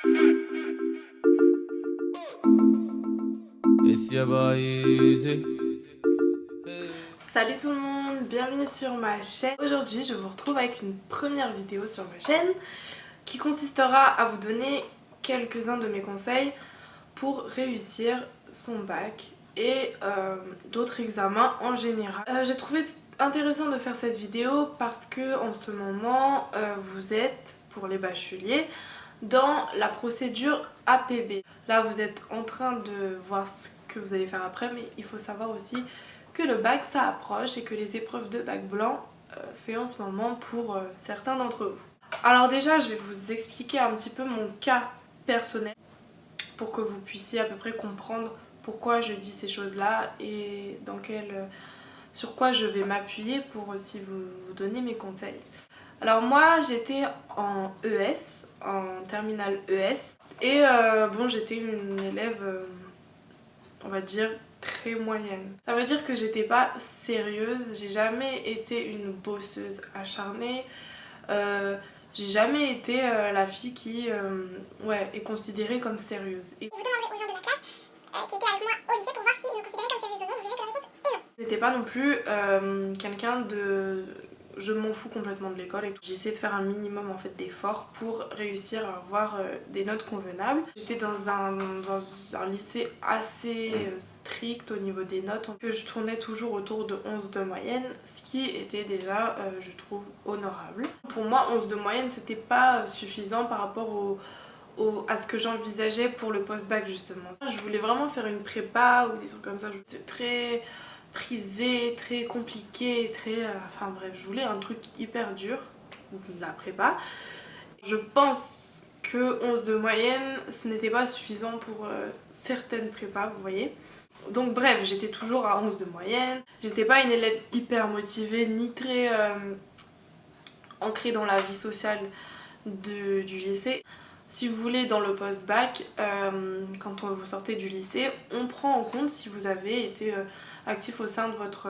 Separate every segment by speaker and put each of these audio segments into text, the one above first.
Speaker 1: Salut tout le monde, bienvenue sur ma chaîne. Aujourd'hui je vous retrouve avec une première vidéo sur ma chaîne qui consistera à vous donner quelques-uns de mes conseils pour réussir son bac et d'autres examens en général. J'ai trouvé intéressant de faire cette vidéo parce que en ce moment vous êtes, pour les bacheliers, dans la procédure APB. Là vous êtes en train de voir ce que vous allez faire après, mais il faut savoir aussi que le bac ça approche et que les épreuves de bac blanc c'est en ce moment pour certains d'entre vous. Alors déjà je vais vous expliquer un petit peu mon cas personnel pour que vous puissiez à peu près comprendre pourquoi je dis ces choses là et sur quoi je vais m'appuyer pour aussi vous donner mes conseils. Alors moi j'étais en ES, en terminale ES et bon j'étais une élève on va dire très moyenne. Ça veut dire que j'étais pas sérieuse, j'ai jamais été une bosseuse acharnée, j'ai jamais été la fille qui est considérée comme sérieuse. Et vous demanderez aux gens de ma classe qui étaient avec moi au lycée pour voir s'ils me considéraient comme sérieuse ou non, vous verrez que la réponse est non. J'étais pas non plus quelqu'un de... Je m'en fous complètement de l'école et tout. J'ai essayé de faire un minimum en fait d'efforts pour réussir à avoir des notes convenables. J'étais dans un lycée assez strict au niveau des notes. Que je tournais toujours autour de 11 de moyenne, ce qui était déjà, je trouve, honorable. Pour moi, 11 de moyenne, c'était pas suffisant par rapport à ce que j'envisageais pour le post-bac justement. Je voulais vraiment faire une prépa ou des trucs comme ça. C'était très prisé, très compliqué, enfin bref, je voulais un truc hyper dur, la prépa. Je pense que 11 de moyenne, ce n'était pas suffisant pour certaines prépas, vous voyez. Donc bref, j'étais toujours à 11 de moyenne. J'étais pas une élève hyper motivée, ni très ancrée dans la vie sociale du lycée. Si vous voulez, dans le post-bac, quand vous sortez du lycée, on prend en compte si vous avez été actif au sein de votre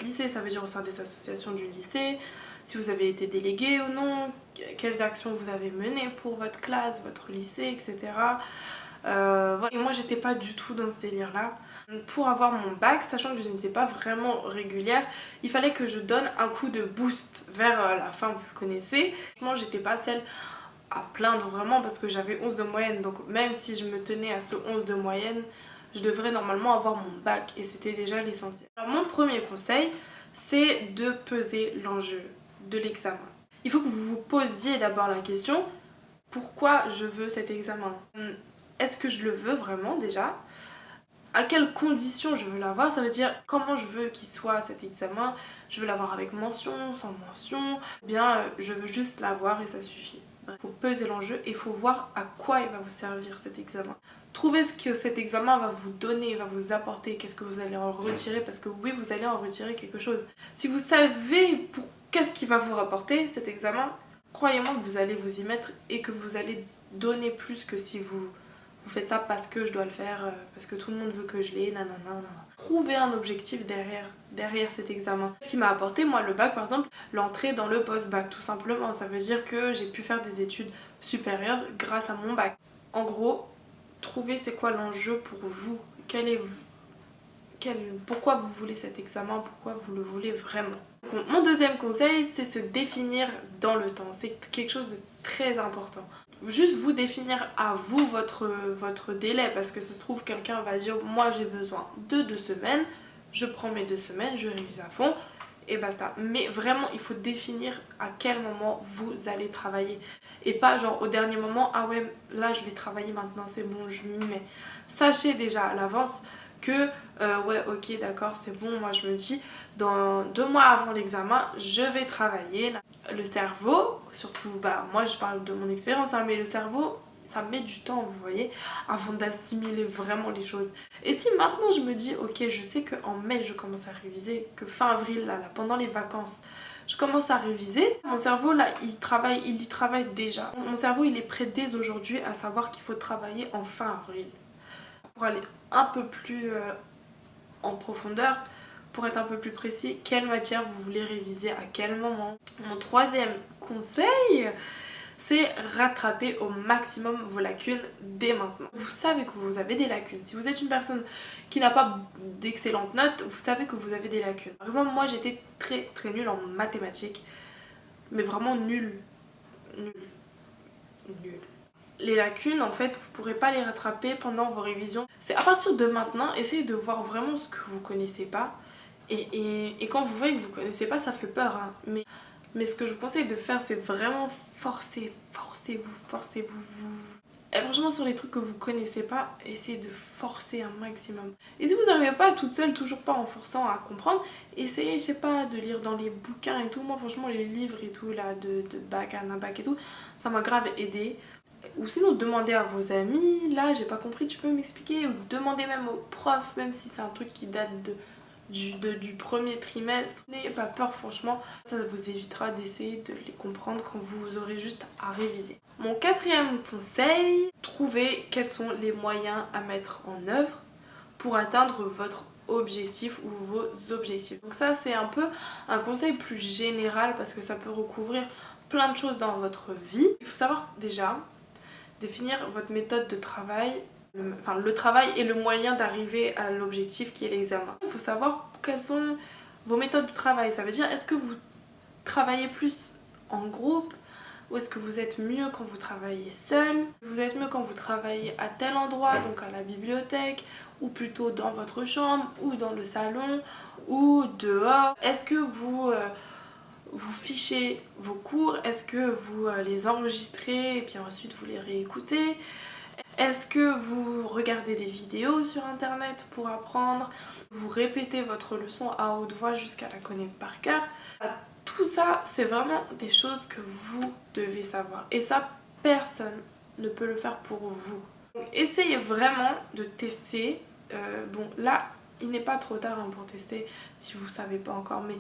Speaker 1: lycée, ça veut dire au sein des associations du lycée, si vous avez été délégué ou non, quelles actions vous avez menées pour votre classe, votre lycée, etc. Voilà. Et moi j'étais pas du tout dans ce délire là. Pour avoir mon bac, sachant que je n'étais pas vraiment régulière, il fallait que je donne un coup de boost vers la fin, vous connaissez. Moi j'étais pas celle à plaindre vraiment parce que j'avais 11 de moyenne, donc même si je me tenais à ce 11 de moyenne, je devrais normalement avoir mon bac et c'était déjà l'essentiel. Alors mon premier conseil, c'est de peser l'enjeu de l'examen. Il faut que vous vous posiez d'abord la question, pourquoi je veux cet examen? Est-ce que je le veux vraiment déjà? À quelles conditions je veux l'avoir? Ça veut dire comment je veux qu'il soit cet examen. Je veux l'avoir avec mention, sans mention, ou bien je veux juste l'avoir et ça suffit. Il faut peser l'enjeu et il faut voir à quoi il va vous servir cet examen. Trouvez ce que cet examen va vous donner, va vous apporter, qu'est-ce que vous allez en retirer, parce que oui, vous allez en retirer quelque chose. Si vous savez qu'est-ce qui va vous rapporter cet examen, croyez-moi que vous allez vous y mettre et que vous allez donner plus que si vous faites ça parce que je dois le faire, parce que tout le monde veut que je l'ai, nanana, nanana. Trouvez un objectif derrière cet examen. Ce qui m'a apporté, moi, le bac, par exemple, l'entrée dans le post-bac, tout simplement. Ça veut dire que j'ai pu faire des études supérieures grâce à mon bac. En gros, trouvez c'est quoi l'enjeu pour vous. Pourquoi vous voulez cet examen, pourquoi vous le voulez vraiment. Donc, mon deuxième conseil, c'est se définir dans le temps. C'est quelque chose de très important. Juste vous définir à vous votre délai, parce que ça se trouve quelqu'un va dire moi j'ai besoin de 2 semaines, je prends mes 2 semaines, je révise à fond et basta. Mais vraiment il faut définir à quel moment vous allez travailler et pas genre au dernier moment, ah ouais là je vais travailler maintenant, c'est bon, je m'y mets. Sachez déjà à l'avance que ouais ok d'accord c'est bon, moi je me dis dans 2 mois avant l'examen je vais travailler. Le cerveau, surtout moi je parle de mon expérience hein, mais le cerveau ça met du temps vous voyez avant d'assimiler vraiment les choses. Et si maintenant je me dis ok je sais qu'en mai je commence à réviser, que fin avril là pendant les vacances je commence à réviser, mon cerveau là il y travaille déjà. Mon cerveau il est prêt dès aujourd'hui à savoir qu'il faut travailler en fin avril. Pour aller un peu plus en profondeur, pour être un peu plus précis, quelle matière vous voulez réviser à quel moment. Mon troisième conseil, c'est rattraper au maximum vos lacunes dès maintenant. Vous savez que vous avez des lacunes. Si vous êtes une personne qui n'a pas d'excellentes notes, vous savez que vous avez des lacunes. Par exemple, moi j'étais très nulle en mathématiques, mais vraiment nulle. Les lacunes, en fait, vous ne pourrez pas les rattraper pendant vos révisions. C'est à partir de maintenant, essayez de voir vraiment ce que vous connaissez pas. Et quand vous voyez que vous connaissez pas, ça fait peur, hein. Mais ce que je vous conseille de faire, c'est vraiment forcez-vous. Et franchement, sur les trucs que vous connaissez pas, essayez de forcer un maximum. Et si vous n'arrivez pas toute seule, toujours pas en forçant à comprendre, essayez, je sais pas, de lire dans les bouquins et tout. Moi, franchement, les livres et tout, là, de bac, Anna bac et tout, ça m'a grave aidé. Ou sinon, demandez à vos amis, là, j'ai pas compris, tu peux m'expliquer. Ou demandez même aux profs, même si c'est un truc qui date du premier trimestre. N'ayez pas peur, franchement, ça vous évitera d'essayer de les comprendre quand vous aurez juste à réviser. Mon quatrième conseil, trouvez quels sont les moyens à mettre en œuvre pour atteindre votre objectif ou vos objectifs. Donc ça, c'est un peu un conseil plus général parce que ça peut recouvrir plein de choses dans votre vie. Il faut savoir déjà définir votre méthode de travail, le travail est le moyen d'arriver à l'objectif qui est l'examen. Il faut savoir quelles sont vos méthodes de travail. Ça veut dire, est-ce que vous travaillez plus en groupe ou est-ce que vous êtes mieux quand vous travaillez seul? Vous êtes mieux quand vous travaillez à tel endroit, donc à la bibliothèque, ou plutôt dans votre chambre, ou dans le salon, ou dehors. Est-ce que vous fichez vos cours? Est-ce que vous les enregistrez et puis ensuite vous les réécoutez? Est-ce que vous regardez des vidéos sur internet pour apprendre? Vous répétez votre leçon à haute voix jusqu'à la connaître par cœur? Tout ça, c'est vraiment des choses que vous devez savoir. Et ça, personne ne peut le faire pour vous. Donc, essayez vraiment de tester. Bon, là, il n'est pas trop tard, hein, pour tester si vous ne savez pas encore, mais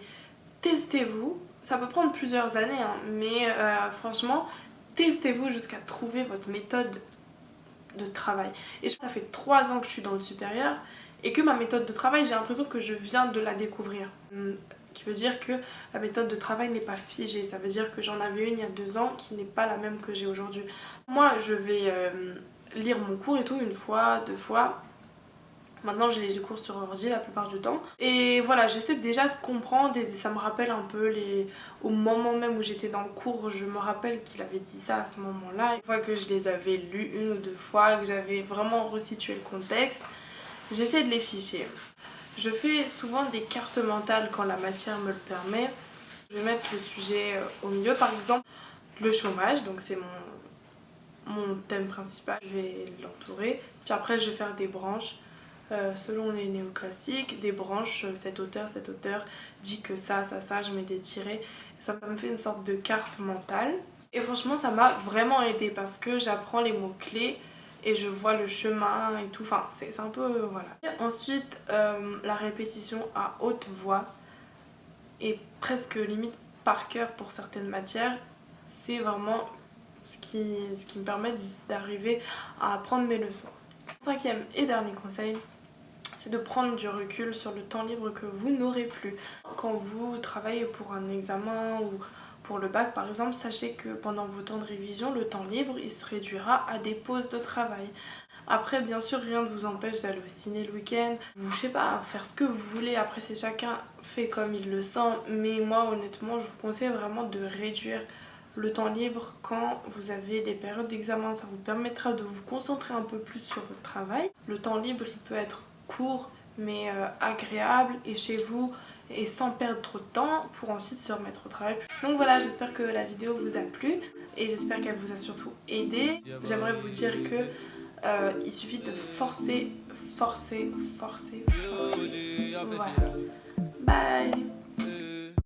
Speaker 1: testez-vous. Ça peut prendre plusieurs années, hein, mais franchement, testez-vous jusqu'à trouver votre méthode de travail. Et ça fait 3 ans que je suis dans le supérieur et que ma méthode de travail, j'ai l'impression que je viens de la découvrir. Qui veut dire que la méthode de travail n'est pas figée. Ça veut dire que j'en avais une il y a 2 ans qui n'est pas la même que j'ai aujourd'hui. Moi, je vais lire mon cours et tout 1 fois, 2 fois. Maintenant j'ai les cours sur ordi la plupart du temps. Et voilà, j'essaie déjà de comprendre et ça me rappelle un peu au moment même où j'étais dans le cours, je me rappelle qu'il avait dit ça à ce moment-là. Une fois que je les avais lus 1 ou 2 fois, que j'avais vraiment resitué le contexte, j'essaie de les ficher. Je fais souvent des cartes mentales quand la matière me le permet. Je vais mettre le sujet au milieu, par exemple le chômage, donc c'est mon thème principal. Je vais l'entourer, puis après je vais faire des branches. Selon les néoclassiques, des branches, cet auteur dit que ça, je mets des tirets. Ça me fait une sorte de carte mentale. Et franchement, ça m'a vraiment aidé parce que j'apprends les mots-clés et je vois le chemin et tout. Enfin, c'est un peu... voilà. Et ensuite, la répétition à haute voix et presque limite par cœur pour certaines matières, c'est vraiment ce qui me permet d'arriver à apprendre mes leçons. 5e et dernier conseil, c'est de prendre du recul sur le temps libre que vous n'aurez plus. Quand vous travaillez pour un examen ou pour le bac par exemple, sachez que pendant vos temps de révision, le temps libre il se réduira à des pauses de travail. Après bien sûr rien ne vous empêche d'aller au ciné le week-end, ou je sais pas, faire ce que vous voulez, après c'est chacun fait comme il le sent, mais moi honnêtement je vous conseille vraiment de réduire le temps libre quand vous avez des périodes d'examen. Ça vous permettra de vous concentrer un peu plus sur votre travail. Le temps libre il peut être court mais agréable et chez vous et sans perdre trop de temps pour ensuite se remettre au travail. Donc voilà, j'espère que la vidéo vous a plu et j'espère qu'elle vous a surtout aidé. J'aimerais vous dire que il suffit de forcer. Voilà. Bye.